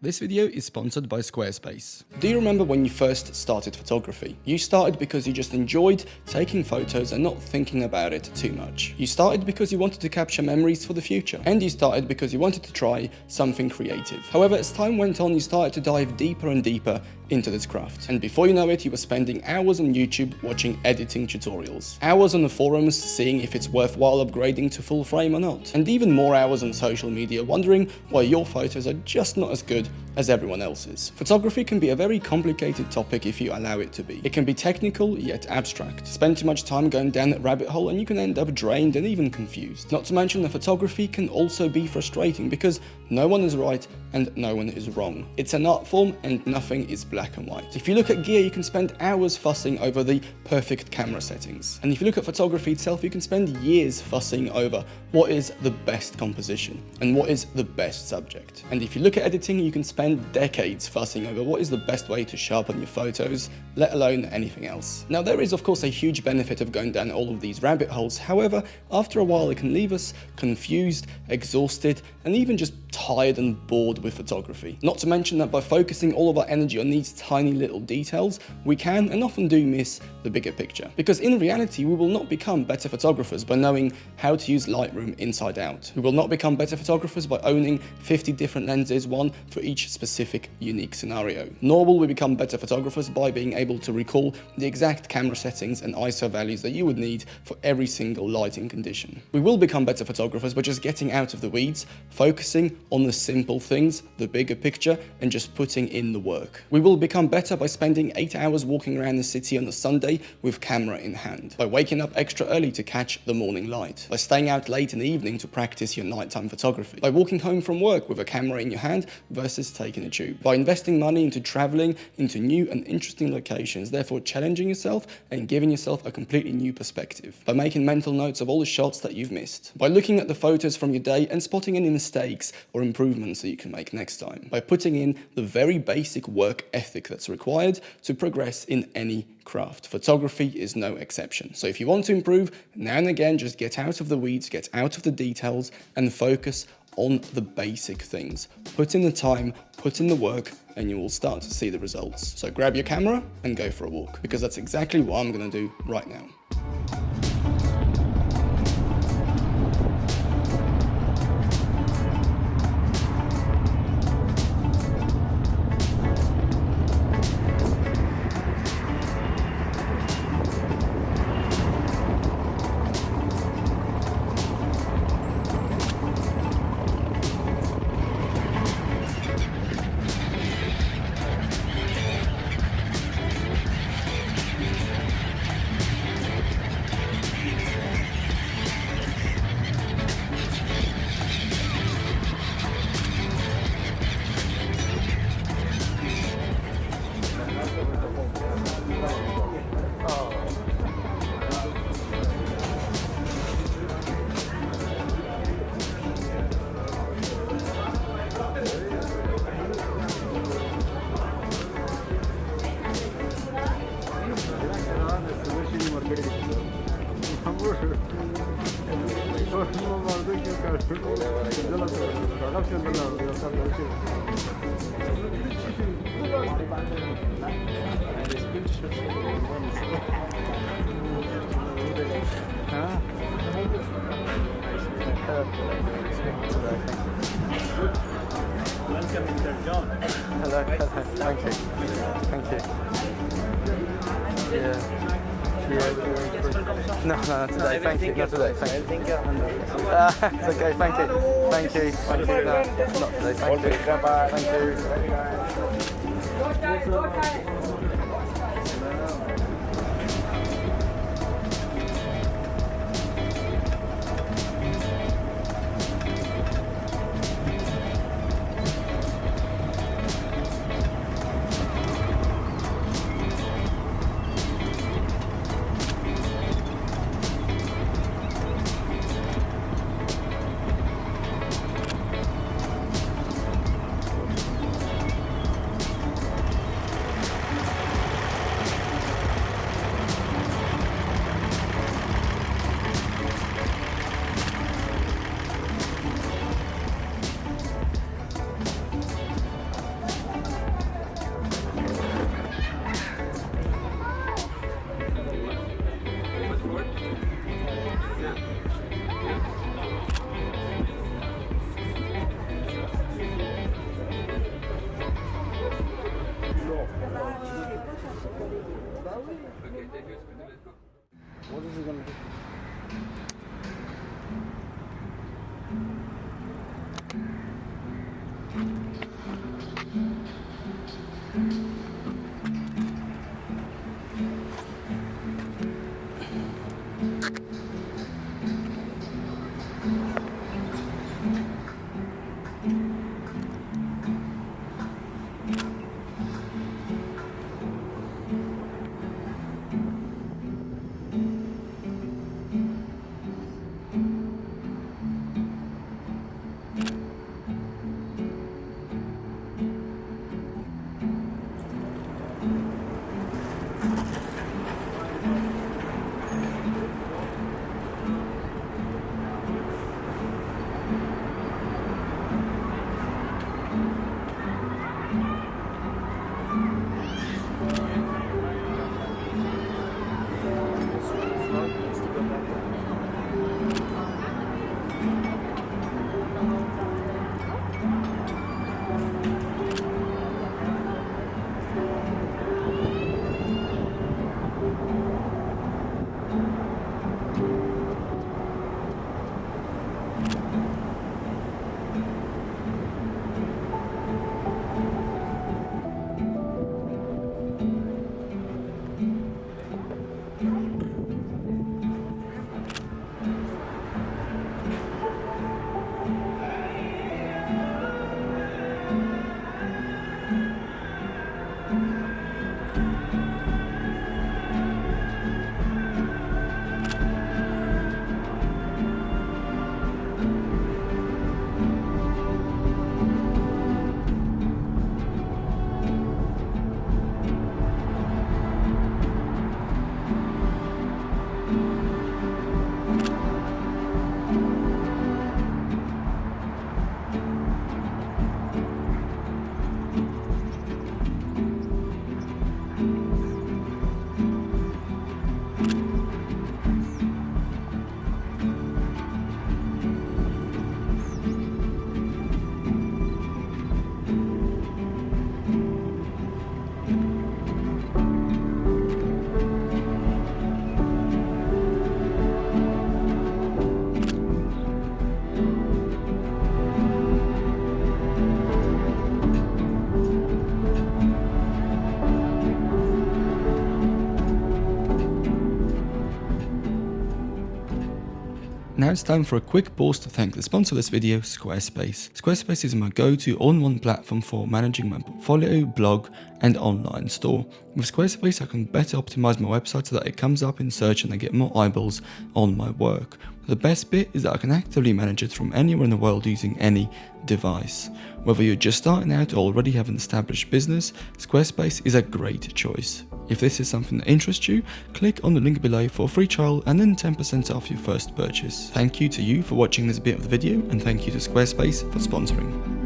This video is sponsored by Squarespace. Do you remember when you first started photography? You started because you just enjoyed taking photos and not thinking about it too much. You started because you wanted to capture memories for the future. And you started because you wanted to try something creative. However, as time went on, you started to dive deeper and deeper into this craft. And before you know it, you were spending hours on YouTube watching editing tutorials. Hours on the forums seeing if it's worthwhile upgrading to full frame or not. And even more hours on social media wondering why your photos are just not as good as everyone else's. Photography can be a very complicated topic if you allow it to be. It can be technical yet abstract. Spend too much time going down that rabbit hole and you can end up drained and even confused. Not to mention that photography can also be frustrating because no one is right and no one is wrong. It's an art form and nothing is black and white. If you look at gear, you can spend hours fussing over the perfect camera settings. And if you look at photography itself, you can spend years fussing over what is the best composition and what is the best subject. And if you look at editing, you can spend decades fussing over what is the best way to sharpen your photos, let alone anything else. Now, there is of course a huge benefit of going down all of these rabbit holes. However, after a while it can leave us confused, exhausted, and even just tired and bored with photography. Not to mention that by focusing all of our energy on these tiny little details, we can and often do miss the bigger picture. Because in reality, we will not become better photographers by knowing how to use Lightroom inside out. We will not become better photographers by owning 50 different lenses, one for each specific unique scenario. Nor will we become better photographers by being able to recall the exact camera settings and ISO values that you would need for every single lighting condition. We will become better photographers by just getting out of the weeds, focusing on the simple things, the bigger picture, and just putting in the work. We will become better by spending 8 hours walking around the city on a Sunday with camera in hand, by waking up extra early to catch the morning light, by staying out late in the evening to practice your nighttime photography, by walking home from work with a camera in your hand versus taking a tube, by investing money into traveling into new and interesting locations, therefore challenging yourself and giving yourself a completely new perspective, by making mental notes of all the shots that you've missed, by looking at the photos from your day and spotting any mistakes or improvements that you can make next time, by putting in the very basic work ethic that's required to progress in any craft. Photography is no exception. So if you want to improve, now and again, just get out of the weeds, get out of the details, and focus on the basic things. Put in the time, put in the work, and you will start to see the results. So grab your camera and go for a walk, because that's exactly what I'm going to do right now. Welcome, Mr. John. Hello, thank you. Thank you. Yeah. No, not today. Thank you. Not today. Thank you. It's okay. Thank you. Thank you. Thank you. No, not today. Thank you. Thank you. What is he gonna do? Now it's time for a quick pause to thank the sponsor of this video, Squarespace. Squarespace is my go-to all-in-one platform for managing my portfolio, blog, and online store. With Squarespace, I can better optimize my website so that it comes up in search and I get more eyeballs on my work. The best bit is that I can actively manage it from anywhere in the world using any device. Whether you're just starting out or already have an established business, Squarespace is a great choice. If this is something that interests you, click on the link below for a free trial and then 10% off your first purchase. Thank you to you for watching this bit of the video, and thank you to Squarespace for sponsoring.